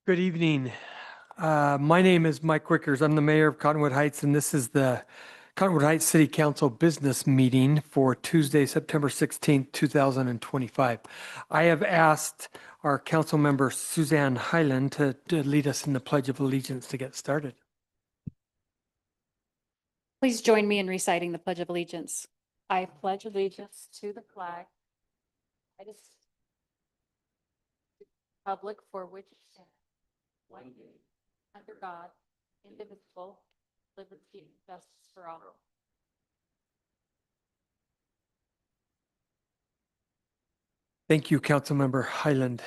Good evening. My name is Mike Wickers. I'm the mayor of Cottonwood Heights, and this is the Cottonwood Heights City Council business meeting for Tuesday, September 16th, 2025. I have asked our council member Suzanne Hyland to lead us in the Pledge of Allegiance to get started. Please join me in reciting the Pledge of Allegiance. I pledge allegiance to the flag of the republic for which it stands, one nation, under God, indivisible, liberty and justice for all. Thank you, Councilmember Hyland.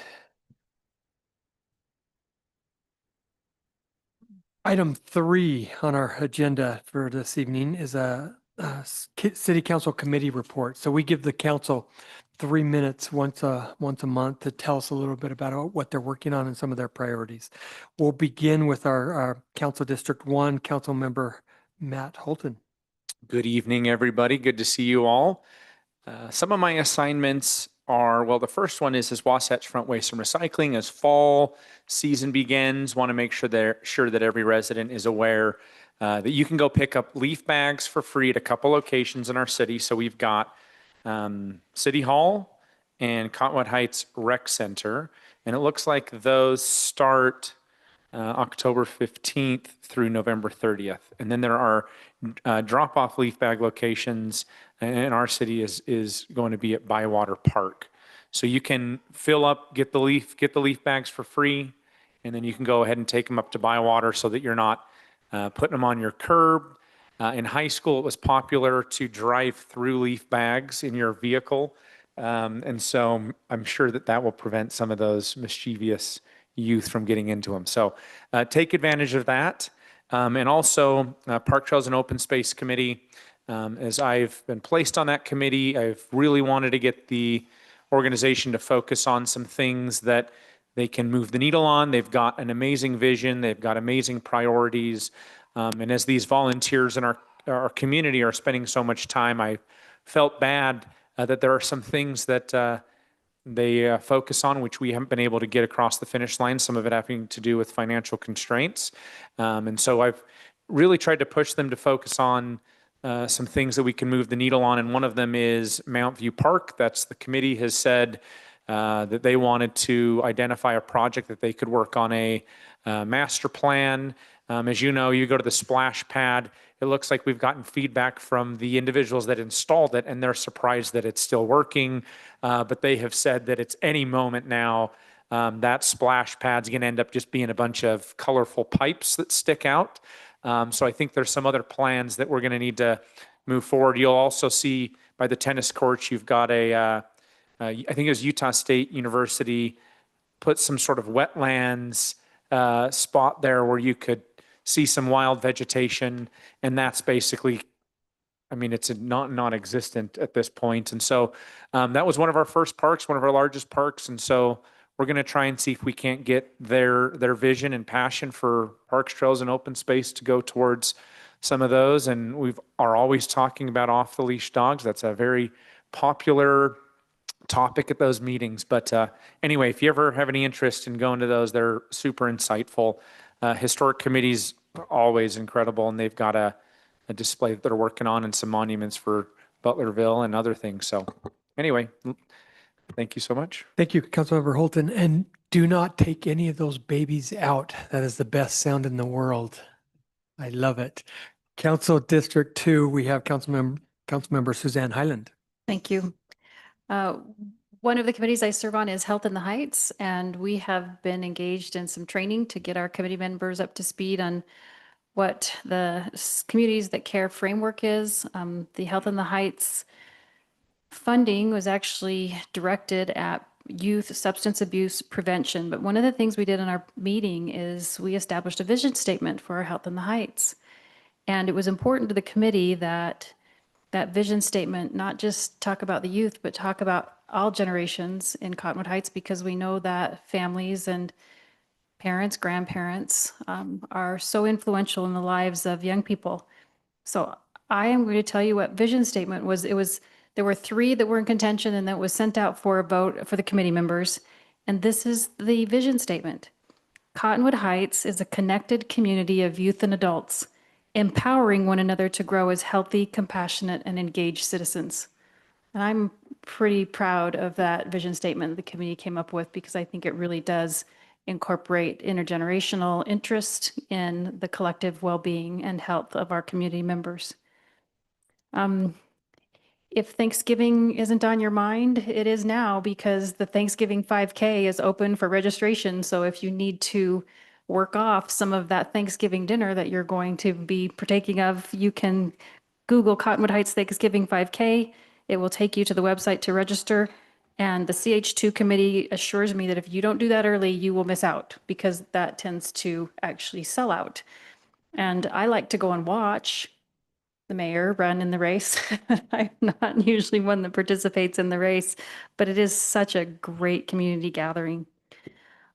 Item 3 on our agenda for this evening is a city council committee report. So we give the council 3 minutes once a month to tell us a little bit about what they're working on and some of their priorities. We'll begin with our Council District 1 council member, Matt Holton. Good evening, everybody. Good to see you all. Some of my assignments are, well, the first one is Wasatch Front Waste and Recycling. As fall season begins, want to make sure that every resident is aware that you can go pick up leaf bags for free at a couple locations in our city. So we've got City Hall and Cottonwood Heights Rec Center, and it looks like those start October 15th through November 30th. And then there are drop-off leaf bag locations in our city is going to be at Bywater Park. So you can fill up, get the leaf bags for free, and then you can go ahead and take them up to Bywater so that you're not putting them on your curb. In high school, it was popular to drive through leaf bags in your vehicle. And so I'm sure that will prevent some of those mischievous youth from getting into them. So take advantage of that. And also Park Trails and Open Space Committee. As I've been placed on that committee, I've really wanted to get the organization to focus on some things that they can move the needle on. They've got an amazing vision. They've got amazing priorities. And as these volunteers in our community are spending so much time, I felt bad that there are some things that they focus on, which we haven't been able to get across the finish line, some of it having to do with financial constraints. And so I've really tried to push them to focus on some things that we can move the needle on. And one of them is Mount View Park. That's the committee has said that they wanted to identify a project that they could work on a master plan. As you know, you go to the splash pad, it looks like we've gotten feedback from the individuals that installed it, and they're surprised that it's still working. But they have said that it's any moment now that splash pad's going to end up just being a bunch of colorful pipes that stick out. So I think there's some other plans that we're going to need to move forward. You'll also see by the tennis courts, you've got I think it was Utah State University put some sort of wetlands spot there where you could see some wild vegetation, and that's basically, I mean, it's non-existent at this point. And so that was one of our first parks, one of our largest parks. And so we're going to try and see if we can't get their vision and passion for parks, trails, and open space to go towards some of those. And we are always talking about off-the-leash dogs. That's a very popular topic at those meetings. But anyway, if you ever have any interest in going to those, they're super insightful. Historic committee's always incredible, and they've got a display that they're working on and some monuments for Butlerville and other things. So anyway, thank you so much. Thank you, Councilmember Holton. And do not take any of those babies out. That is the best sound in the world. I love it. Council District 2, we have Councilmember Suzanne Hyland. Thank you. One of the committees I serve on is Health in the Heights, and we have been engaged in some training to get our committee members up to speed on what the Communities That Care framework is. The Health in the Heights funding was actually directed at youth substance abuse prevention. But one of the things we did in our meeting is we established a vision statement for our Health in the Heights. And it was important to the committee that that vision statement not just talk about the youth, but talk about all generations in Cottonwood Heights, because we know that families and parents, grandparents are so influential in the lives of young people. So I am going to tell you what vision statement was. There were 3 that were in contention, and that was sent out for a vote for the committee members. And this is the vision statement. Cottonwood Heights is a connected community of youth and adults, empowering one another to grow as healthy, compassionate, and engaged citizens. And I'm pretty proud of that vision statement the committee came up with because I think it really does incorporate intergenerational interest in the collective well-being and health of our community members. If Thanksgiving isn't on your mind, it is now because the Thanksgiving 5K is open for registration. So if you need to work off some of that Thanksgiving dinner that you're going to be partaking of, you can Google Cottonwood Heights Thanksgiving 5K. It will take you to the website to register. And the CH2 committee assures me that if you don't do that early, you will miss out because that tends to actually sell out. And I like to go and watch the mayor run in the race. I'm not usually one that participates in the race, but it is such a great community gathering.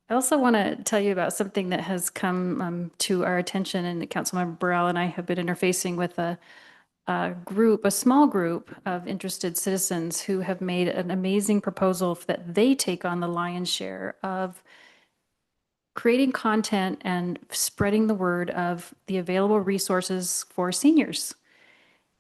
I also want to tell you about something that has come to our attention, and Councilmember Burrell and I have been interfacing with a small group of interested citizens who have made an amazing proposal that they take on the lion's share of creating content and spreading the word of the available resources for seniors.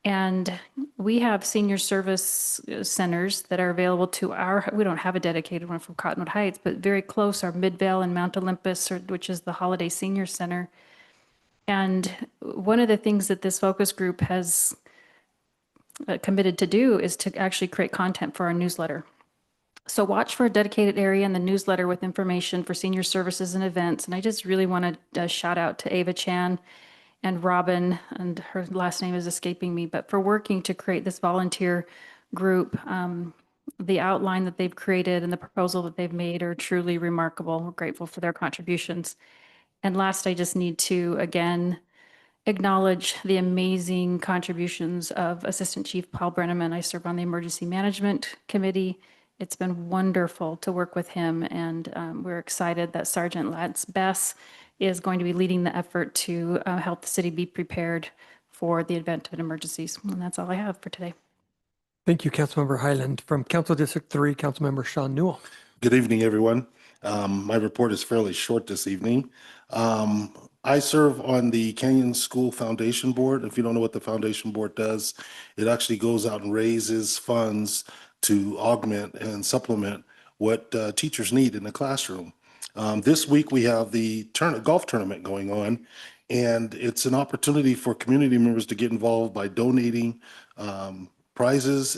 And we have senior service centers that are available to we don't have a dedicated one from Cottonwood Heights, but very close are Midvale and Mount Olympus, which is the Holiday Senior Center. And one of the things that this focus group has committed to do is to actually create content for our newsletter. So watch for a dedicated area in the newsletter with information for senior services and events. And I just really want to shout out to Ava Chan and Robin, and her last name is escaping me, but for working to create this volunteer group. The outline that they've created and the proposal that they've made are truly remarkable. We're grateful for their contributions. And last, I just need to, again, acknowledge the amazing contributions of Assistant Chief Paul Brenneman. I serve on the Emergency Management Committee. It's been wonderful to work with him, and we're excited that Sergeant Lance Bess is going to be leading the effort to help the city be prepared for the event of emergencies. And that's all I have for today. Thank you, Councilmember Highland. From Council District 3, Councilmember Sean Newell. Good evening, everyone. My report is fairly short this evening. I serve on the Canyon School Foundation Board. If you don't know what the Foundation Board does, it actually goes out and raises funds to augment and supplement what teachers need in the classroom. This week, we have the golf tournament going on, and it's an opportunity for community members to get involved by donating prizes,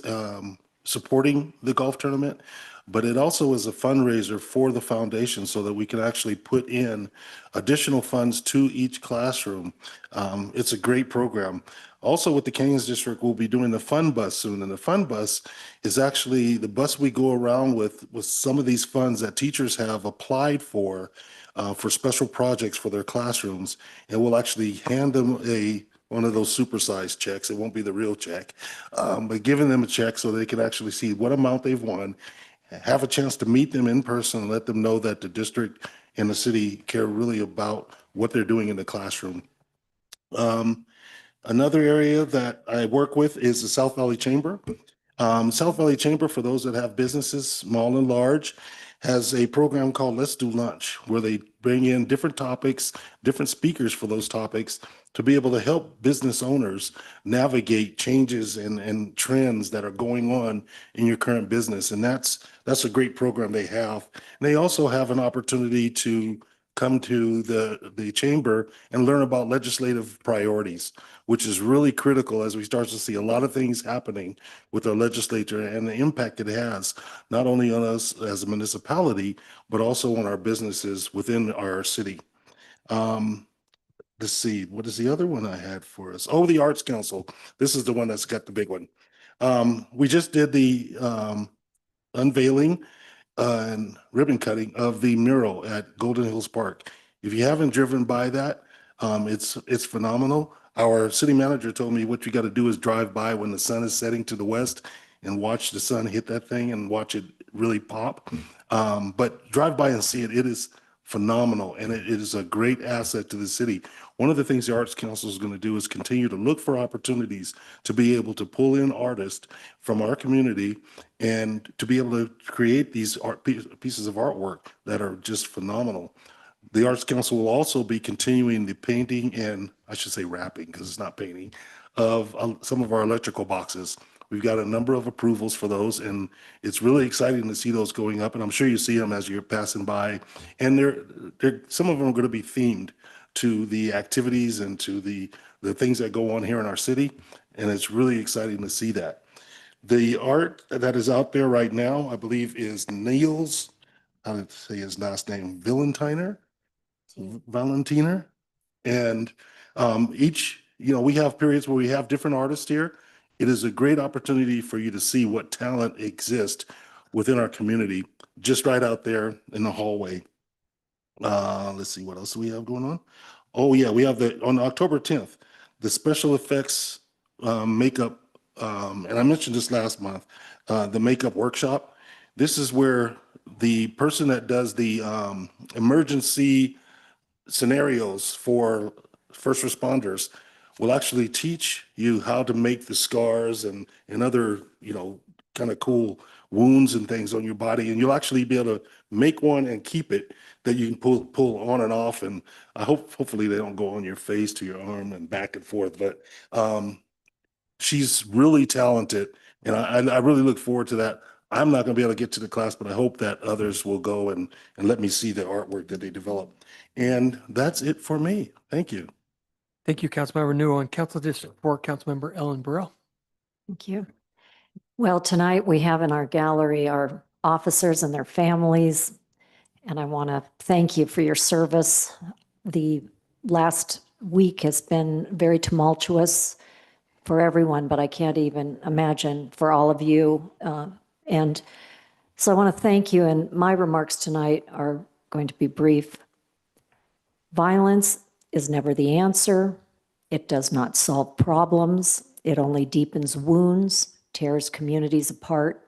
supporting the golf tournament. But it also is a fundraiser for the foundation so that we can actually put in additional funds to each classroom. It's a great program. Also with the Canyons District, we'll be doing the Fun Bus soon. And the Fun Bus is actually the bus we go around with some of these funds that teachers have applied for special projects for their classrooms. And we'll actually hand them one of those supersized checks. It won't be the real check, but giving them a check so they can actually see what amount they've won, have a chance to meet them in person, and let them know that the district and the city care really about what they're doing in the classroom. Another area that I work with is the South Valley Chamber. South Valley Chamber, for those that have businesses, small and large, has a program called Let's Do Lunch, where they bring in different topics, different speakers for those topics to be able to help business owners navigate changes and trends that are going on in your current business. And that's a great program they have. And they also have an opportunity to come to the chamber and learn about legislative priorities, which is really critical as we start to see a lot of things happening with our legislature and the impact it has, not only on us as a municipality, but also on our businesses within our city. Let's see, what is the other one I had for us? Oh, the Arts Council. This is the one that's got the big one. We just did the unveiling and ribbon cutting of the mural at Golden Hills Park. If you haven't driven by that, it's phenomenal. Our city manager told me what you got to do is drive by when the sun is setting to the west and watch the sun hit that thing and watch it really pop. But drive by and see it. It is phenomenal, and it is a great asset to the city. One of the things the Arts Council is going to do is continue to look for opportunities to be able to pull in artists from our community and to be able to create these pieces of artwork that are just phenomenal. The Arts Council will also be continuing the painting and, I should say wrapping, because it's not painting, of some of our electrical boxes. We've got a number of approvals for those, and it's really exciting to see those going up. And I'm sure you see them as you're passing by. And some of them are going to be themed to the activities and to the things that go on here in our city. And it's really exciting to see that. The art that is out there right now, I believe, is Niels, how to say his last name, Valentiner. And we have periods where we have different artists here. It is a great opportunity for you to see what talent exists within our community, just right out there in the hallway. Let's see, what else do we have going on? Oh yeah, we have on October 10th, the special effects makeup, and I mentioned this last month, the makeup workshop. This is where the person that does the emergency scenarios for first responders will actually teach you how to make the scars and other, kind of cool wounds and things on your body. And you'll actually be able to make one and keep it that you can pull on and off. And hopefully they don't go on your face to your arm and back and forth. But she's really talented, and I really look forward to that. I'm not going to be able to get to the class, but I hope that others will go and let me see the artwork that they develop. And that's it for me. Thank you. Thank you, Councilmember Newell. And Council District 4, Councilmember Ellen Burrell. Thank you. Well, tonight we have in our gallery our officers and their families, and I want to thank you for your service. The last week has been very tumultuous for everyone, but I can't even imagine for all of you. And so I want to thank you, and my remarks tonight are going to be brief. Violence is never the answer. It does not solve problems. It only deepens wounds, tears communities apart,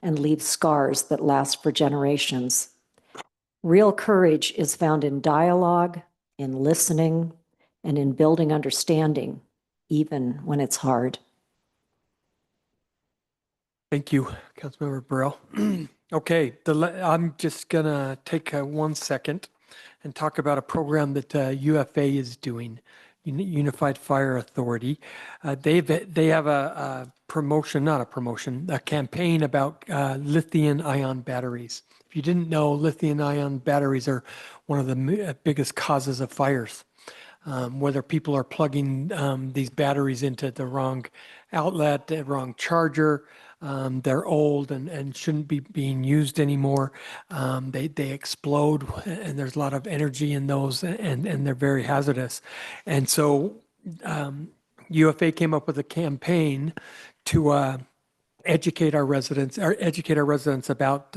and leaves scars that last for generations. Real courage is found in dialogue, in listening, and in building understanding, even when it's hard. Thank you, Councilmember Burrell. Okay, I'm just gonna take 1 second and talk about a program that UFA is doing, Unified Fire Authority. They have a campaign about lithium-ion batteries. If you didn't know, lithium-ion batteries are one of the biggest causes of fires. Whether people are plugging these batteries into the wrong outlet, the wrong charger, they're old and shouldn't be being used anymore. They explode, and there's a lot of energy in those, and they're very hazardous. And so UFA came up with a campaign to educate our residents about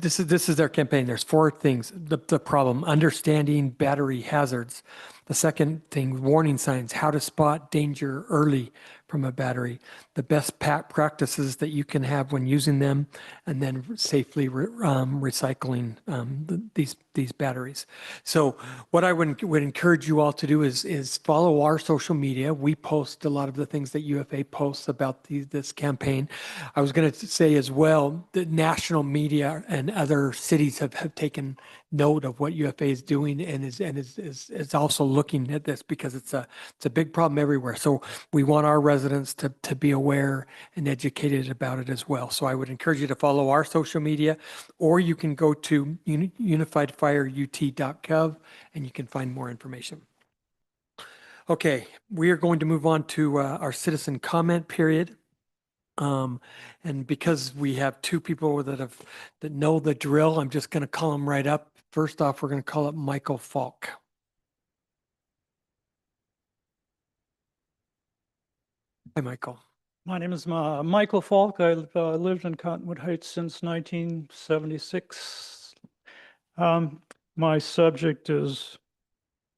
this is their campaign. There's 4 things. The problem: understanding battery hazards. The second thing, warning signs, how to spot danger early from a battery, the best practices that you can have when using them, and then safely recycling these batteries. So what I would encourage you all to do is follow our social media. We post a lot of the things that UFA posts about this campaign. I was going to say as well, the national media and other cities have taken note of what UFA is doing and is also looking at this, because it's a big problem everywhere. So we want our residents to be aware and educated about it as well. So I would encourage you to follow our social media, or you can go to unifiedfireut.gov and you can find more information. Okay, we are going to move on to our citizen comment period. And because we have 2 people that know the drill, I'm just going to call them right up. First off, we're going to call up Michael Falk. Hi, Michael. My name is Michael Falk. I've lived in Cottonwood Heights since 1976. My subject is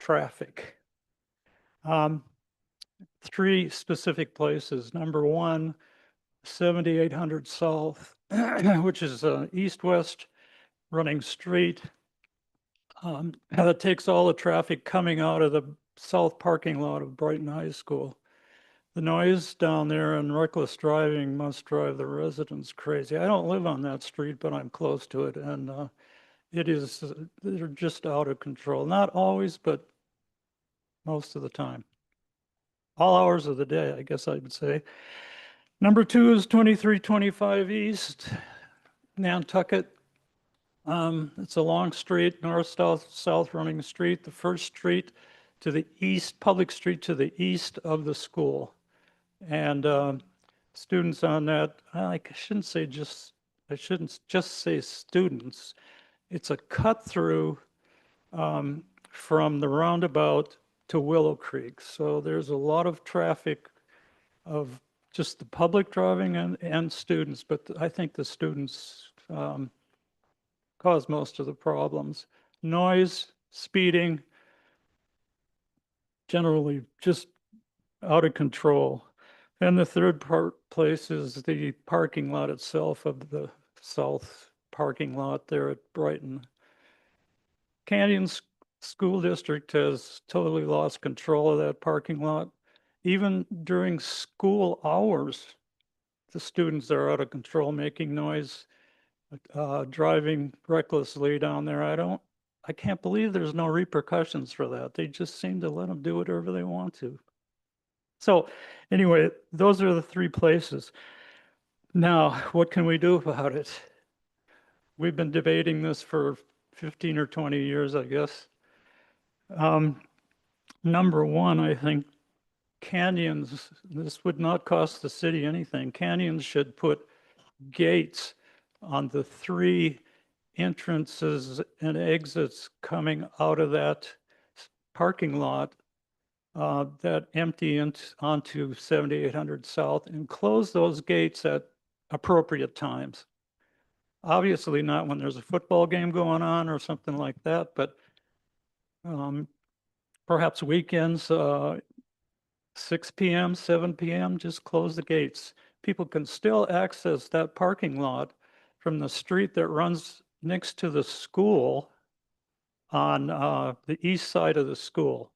traffic. 3 specific places. Number 1, 7800 South, which is east-west running street. That takes all the traffic coming out of the south parking lot of Brighton High School. The noise down there and reckless driving must drive the residents crazy. I don't live on that street, but I'm close to it. And they're just out of control. Not always, but most of the time. All hours of the day, I guess I would say. Number 2 is 2325 East, Nantucket. It's a long street, north-south running street, the first street to the east, public street to the east of the school. And students on that, I shouldn't just say students. It's a cut through from the roundabout to Willow Creek. So there's a lot of traffic of just the public driving and students, but I think the students cause most of the problems. Noise, speeding, generally just out of control. And the third place is the parking lot itself of the south parking lot there at Brighton. Canyon School District has totally lost control of that parking lot. Even during school hours, the students are out of control, making noise, driving recklessly down there. I can't believe there's no repercussions for that. They just seem to let them do whatever they want to. So anyway, those are the 3 places. Now, what can we do about it? We've been debating this for 15 or 20 years, I guess. Number 1, I think canyons, this would not cost the city anything. Canyons should put gates on the 3 entrances and exits coming out of that parking lot that empty onto 7800 South, and close those gates at appropriate times. Obviously not when there's a football game going on or something like that, but perhaps weekends, 6 p.m., 7 p.m., just close the gates. People can still access that parking lot from the street that runs next to the school on the east side of the school.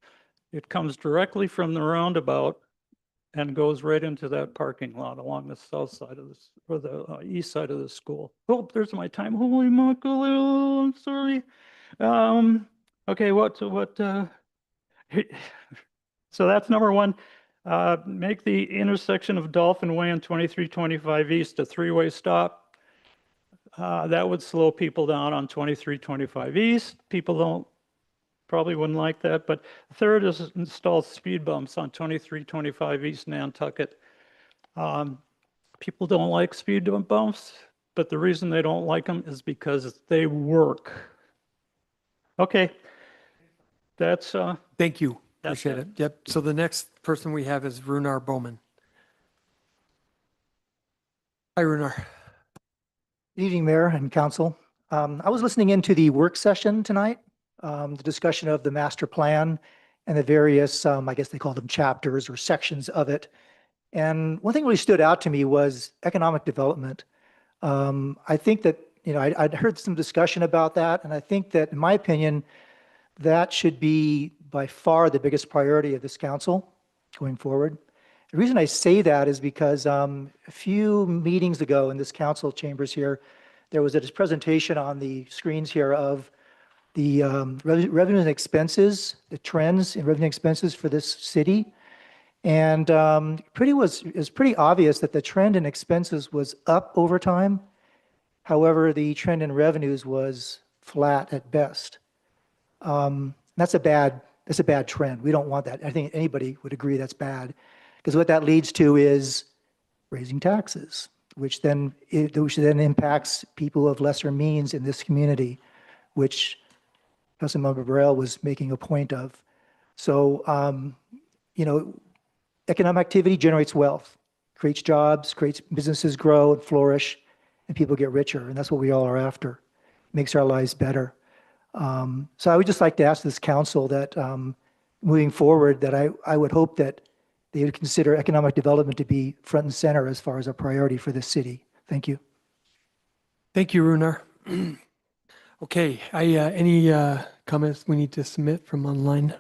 It comes directly from the roundabout and goes right into that parking lot along the south side of this, or the east side of the school. Oh, there's my time. Holy mackerel, I'm sorry. Okay, so that's number 1. Make the intersection of Dolphin Way and 2325 East a 3-way stop. That would slow people down on 2325 East. People probably wouldn't like that. But third is install speed bumps on 2325 East Nantucket. People don't like speed bumps, but the reason they don't like them is because they work. Okay, that's Thank you. That's Appreciate it. it. Yep. So the next person we have is Runar Bowman. Hi, Runar. Good evening, Mayor and Council. I was listening into the work session tonight, the discussion of the master plan and the various, I guess they call them chapters or sections of it. And one thing really stood out to me was economic development. I think that, I'd heard some discussion about that, and I think that, in my opinion, that should be by far the biggest priority of this council going forward. The reason I say that is because a few meetings ago in this council chambers here, there was a presentation on the screens here of the revenue and expenses, the trends in revenue and expenses for this city. And it was pretty obvious that the trend in expenses was up over time. However, the trend in revenues was flat at best. That's a bad trend. We don't want that. I think anybody would agree that's bad, because what that leads to is raising taxes, which then impacts people of lesser means in this community, which Councilmember Burrell was making a point of. So, economic activity generates wealth, creates jobs, creates businesses grow and flourish, and people get richer, and that's what we all are after. Makes our lives better. So I would just like to ask this council that moving forward, that I would hope that they would consider economic development to be front and center as far as a priority for this city. Thank you. Thank you, Runar. Okay, any comments we need to submit from online?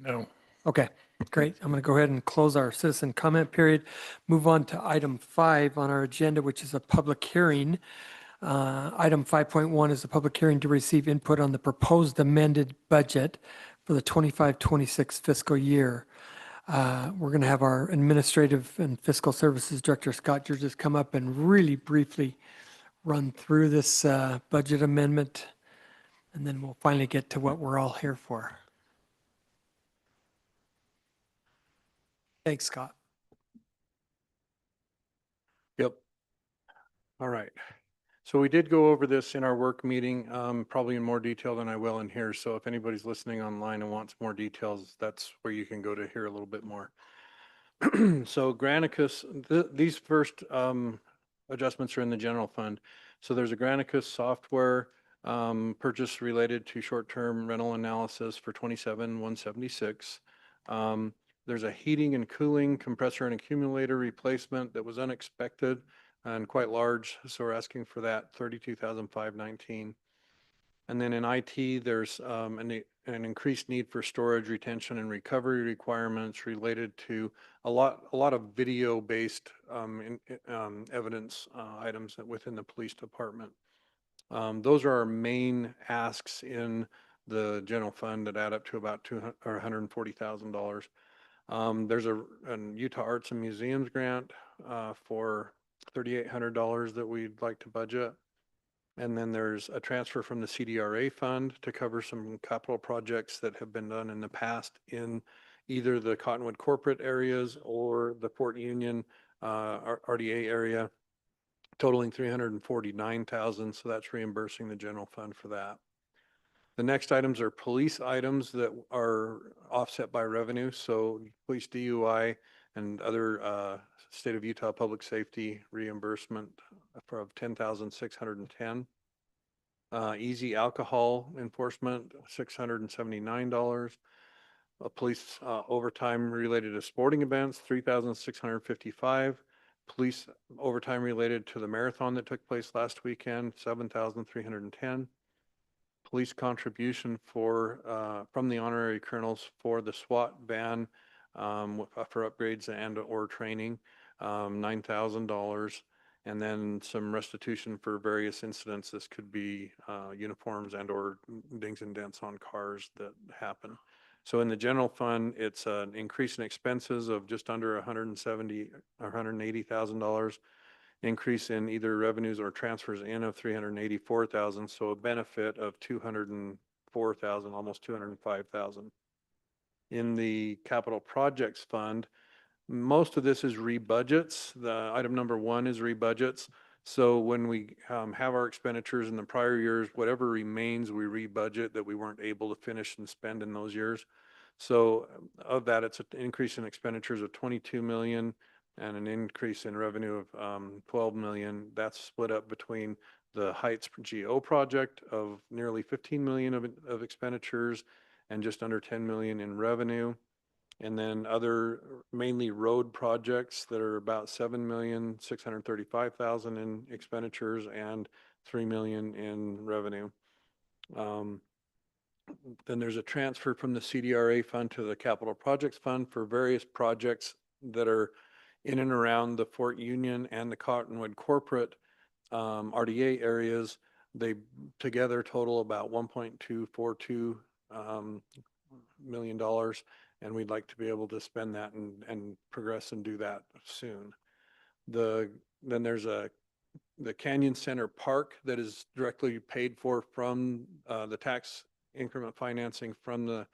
No. Okay, great. I'm going to go ahead and close our citizen comment period. Move on to item 5 on our agenda, which is a public hearing Item 5.1 is a public hearing to receive input on the proposed amended budget for the 25-26 fiscal year. We're going to have our Administrative and Fiscal Services Director, Scott Georges, come up and really briefly run through this budget amendment, and then we'll finally get to what we're all here for. Thanks, Scott. Yep. All right. So we did go over this in our work meeting, probably in more detail than I will in here. So if anybody's listening online and wants more details, that's where you can go to hear a little bit more. So Granicus, these first adjustments are in the general fund. So there's a Granicus software purchase related to short-term rental analysis for 27,176. There's a heating and cooling compressor and accumulator replacement that was unexpected and quite large. So we're asking for that 32,519. And then in IT, there's an increased need for storage, retention, and recovery requirements related to a lot of video-based evidence items within the police department. Those are our main asks in the general fund that add up to about $140,000. There's a Utah Arts and Museums grant for $3,800 that we'd like to budget. And then there's a transfer from the CDRA fund to cover some capital projects that have been done in the past in either the Cottonwood corporate areas or the Fort Union RDA area, totaling $349,000. So that's reimbursing the general fund for that. The next items are police items that are offset by revenue. So police DUI and other state of Utah public safety reimbursement of $10,610. Easy alcohol enforcement, $679. Police overtime related to sporting events, $3,655. Police overtime related to the marathon that took place last weekend, $7,310. Police contribution for from the honorary colonels for the SWAT van for upgrades and or training, $9,000, and then some restitution for various incidents. This could be uniforms and or dings and dents on cars that happen. So in the general fund, it's an increase in expenses of just under $170,000 or $180,000. Increase in either revenues or transfers in of $384,000, so a benefit of $204,000, almost $205,000. In the capital projects fund, most of this is rebudgets. The item number 1 is rebudgets. So when we have our expenditures in the prior years, whatever remains, we rebudget that we weren't able to finish and spend in those years. So of that, it's an increase in expenditures of 22 million. And an increase in revenue of 12 million. That's split up between the Heights GO project of nearly 15 million of expenditures and just under 10 million in revenue. And then other mainly road projects that are about 7,635,000 in expenditures and 3 million in revenue. Then there's a transfer from the CDRA fund to the capital projects fund for various projects that are in and around the Fort Union and the Cottonwood corporate RDA areas. They together total about $1.242 million, and we'd like to be able to spend that and progress and do that soon. Then there's the Canyon Center Park that is directly paid for from the tax increment financing from the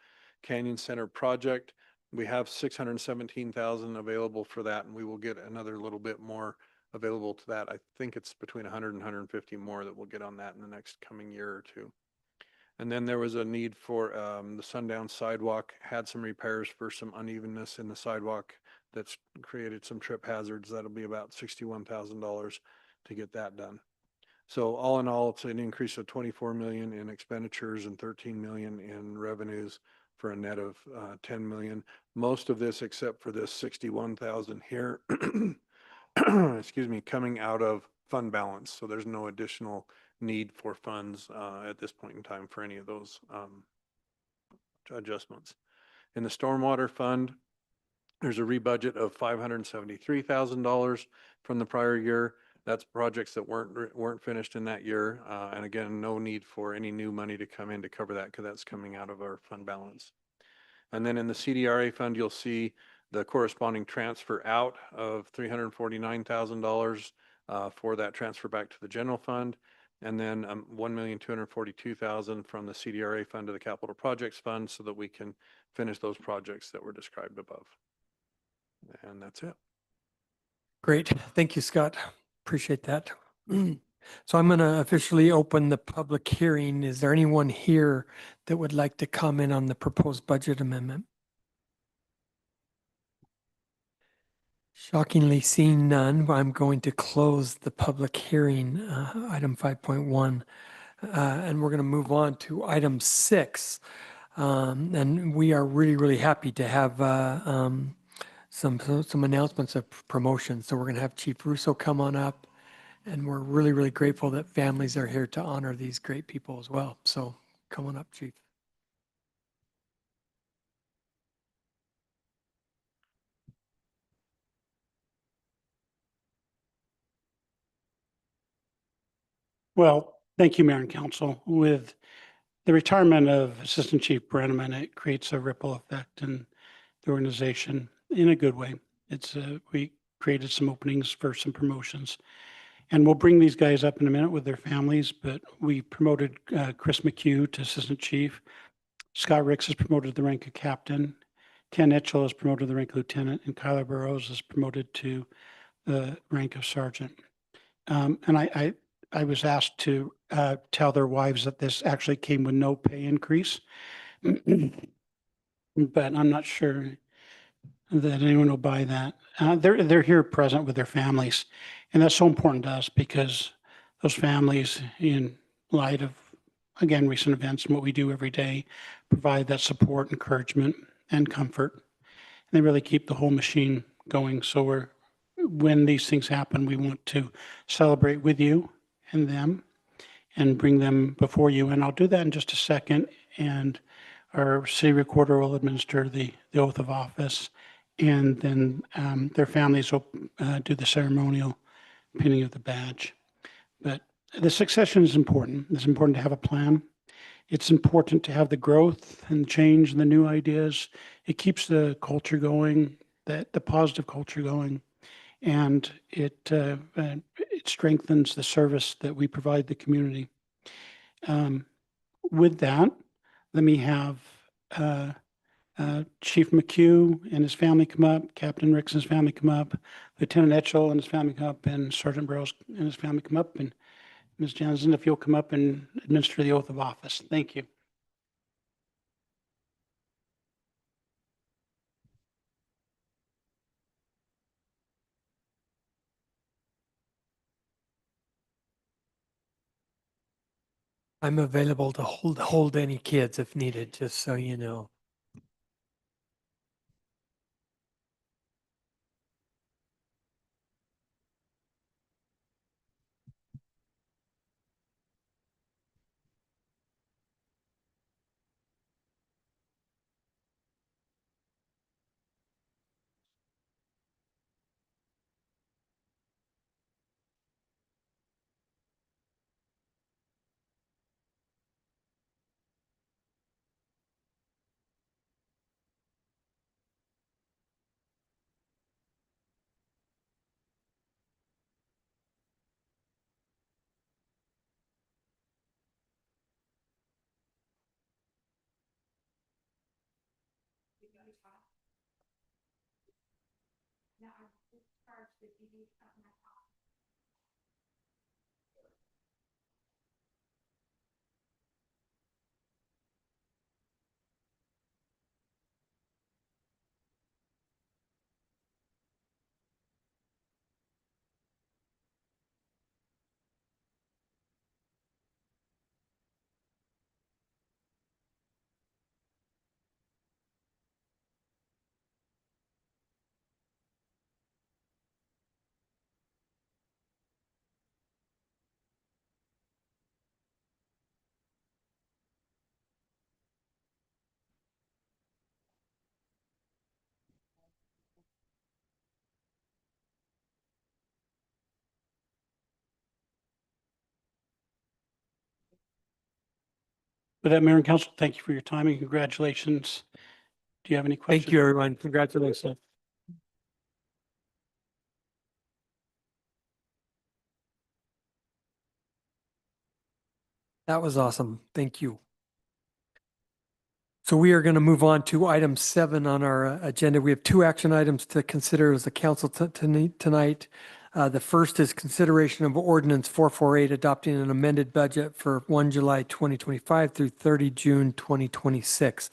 Canyon Center project. We have 617,000 available for that, and we will get another little bit more available to that. I think it's between 100 and 150 more that we'll get on that in the next coming year or two. And then there was a need for the Sundown sidewalk, had some repairs for some unevenness in the sidewalk that's created some trip hazards. That'll be about $61,000 to get that done. So all in all, it's an increase of 24 million in expenditures and 13 million in revenues for a net of 10 million. Most of this, except for this 61,000 here, excuse me, coming out of fund balance. So there's no additional need for funds at this point in time for any of those adjustments. In the stormwater fund, there's a rebudget of $573,000 from the prior year. That's projects that weren't finished in that year. And again, no need for any new money to come in to cover that because that's coming out of our fund balance. And then in the CDRA fund, you'll see the corresponding transfer out of $349,000 for that transfer back to the general fund. And then $1,242,000 from the CDRA fund to the capital projects fund so that we can finish those projects that were described above. And that's it. Great. Thank you, Scott. Appreciate that. So I'm going to officially open the public hearing. Is there anyone here that would like to comment on the proposed budget amendment? Shockingly seeing none, I'm going to close the public hearing, item 5.1. And we're going to move on to item 6. And we are really, really happy to have some announcements of promotion. So we're going to have Chief Russo come on up. And we're really, really grateful that families are here to honor these great people as well. So come on up, Chief. Well, thank you, Mayor and Council. With the retirement of Assistant Chief Brenneman, it creates a ripple effect in the organization in a good way. We created some openings for some promotions. And we'll bring these guys up in a minute with their families, but we promoted Chris McHugh to Assistant Chief. Scott Ricks is promoted to the rank of Captain. Ken Etchell is promoted to the rank of Lieutenant, and Kyler Burrows is promoted to the rank of Sergeant. And I was asked to tell their wives that this actually came with no pay increase. But I'm not sure that anyone will buy that. They're here present with their families. And that's so important to us because those families, in light of, again, recent events and what we do every day, provide that support, encouragement, and comfort. And they really keep the whole machine going. So when these things happen, we want to celebrate with you and them and bring them before you. And I'll do that in just a second. And our city recorder will administer the oath of office. And then their families will do the ceremonial pinning of the badge. But the succession is important. It's important to have a plan. It's important to have the growth and change and the new ideas. It keeps the culture going, the positive culture going, and it strengthens the service that we provide the community. With that, let me have Chief McHugh and his family come up, Captain Ricks and his family come up, Lieutenant Etchell and his family come up, and Sergeant Burrows and his family come up. And Ms. Jansen, if you'll come up and administer the oath of office. Thank you. I'm available to hold any kids if needed, just so you know. With that, Mayor and Council, thank you for your time and congratulations. Do you have any questions? Thank you, everyone. Congratulations. That was awesome. Thank you. So we are going to move on to item 7 on our agenda. We have 2 action items to consider as the council tonight. The first is consideration of ordinance 448 adopting an amended budget for 1 July 2025 through 30 June 2026.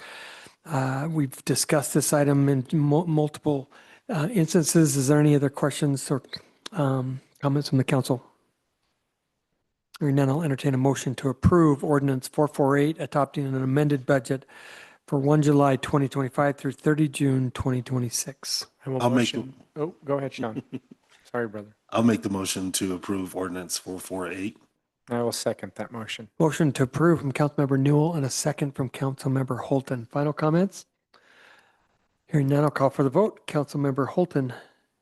We've discussed this item in multiple instances. Is there any other questions or comments from the council? Hearing none, I'll entertain a motion to approve ordinance 448 adopting an amended budget for 1 July 2025 through 30 June 2026. I will I'll make motion. Oh, go ahead, Sean. Sorry, brother. I'll make the motion to approve ordinance 448. I will second that motion. Motion to approve from Councilmember Newell and a second from Councilmember Holton. Final comments? Hearing none, I'll call for the vote. Councilmember Holton,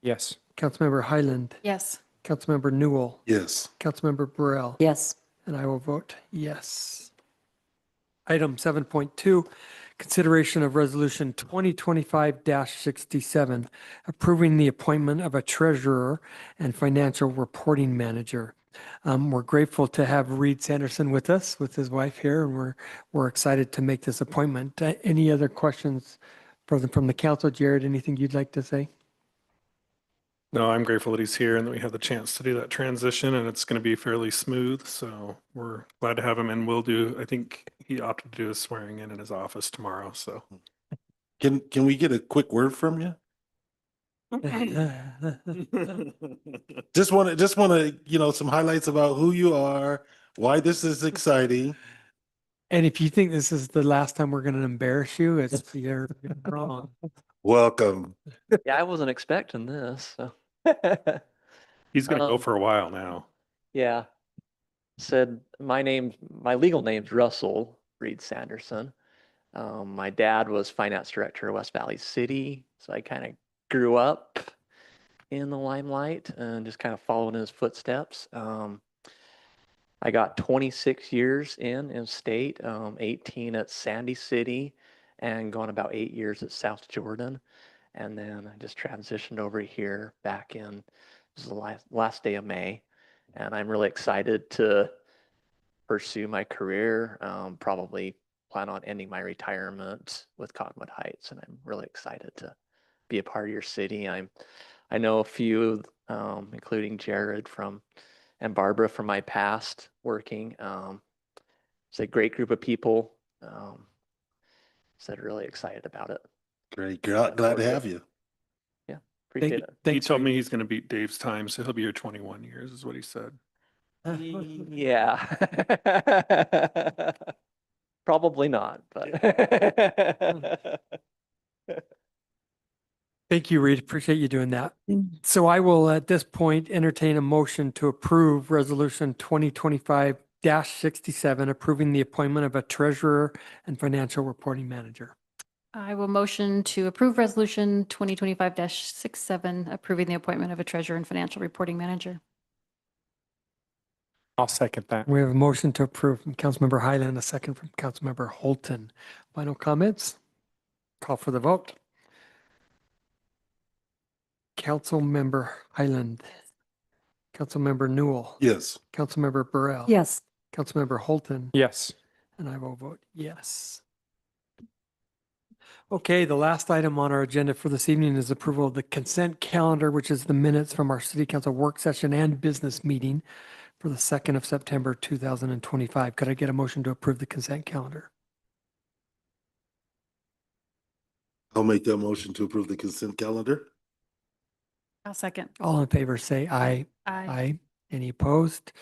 Yes. Councilmember Highland, Yes. Councilmember Newell, Yes. Councilmember Burrell. Yes. And I will vote yes. Item 7.2, consideration of resolution 2025-67, approving the appointment of a treasurer and financial reporting manager. We're grateful to have Reed Sanderson with us, with his wife here, and we're excited to make this appointment. Any other questions from the council? Jared, anything you'd like to say? No, I'm grateful that he's here and that we have the chance to do that transition, and it's going to be fairly smooth. So we're glad to have him, and I think he opted to do his swearing in his office tomorrow. So Can we get a quick word from you? Just want to, some highlights about who you are, why this is exciting. And if you think this is the last time we're going to embarrass you, you're wrong. Welcome. Yeah, I wasn't expecting this. So. he's going to go Um, for a while now. Yeah. Said my legal name's Russell Reed Sanderson. My dad was finance director of West Valley City, so I kind of grew up in the limelight and just kind of followed in his footsteps. I got 26 years in state, 18 at Sandy City, and gone about 8 years at South Jordan. And then I just transitioned over here back in, this is the last day of May. And I'm really excited to pursue my career, probably plan on ending my retirement with Cottonwood Heights. And I'm really excited to be a part of your city. I know a few, including Jared and Barbara from my past working. It's a great group of people. Said really excited about it. Great. Glad to have you. Yeah, appreciate it. He Thanks. told me he's going to beat Dave's time, so he'll be here 21 years, is what he said. Yeah. Probably not, but. Thank you, Reed. Appreciate you doing that. So I will, at this point, entertain a motion to approve Resolution 2025-67, approving the appointment of a treasurer and financial reporting manager. I will motion to approve resolution 2025-67, approving the appointment of a treasurer and financial reporting manager. I'll second that. We have a motion to approve from Councilmember Highland, a second from Councilmember Holton. Final comments? Call for the vote. Councilmember Highland. Councilmember Newell. Yes. Councilmember Burrell. Yes. Councilmember Holton. Yes. And I will vote yes. Okay, the last item on our agenda for this evening is approval of the consent calendar, which is the minutes from our city council work session and business meeting for the 2nd of September 2025. Could I get a motion to approve the consent calendar? I'll make that motion to approve the consent calendar. I'll second. All in favor, say aye. Aye. Aye. Any opposed?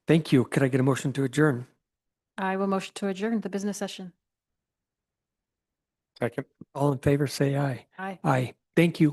Thank you. Could I get a motion to adjourn? I will motion to adjourn the business session. Second. All in favor, say aye. Aye. Aye. Thank you.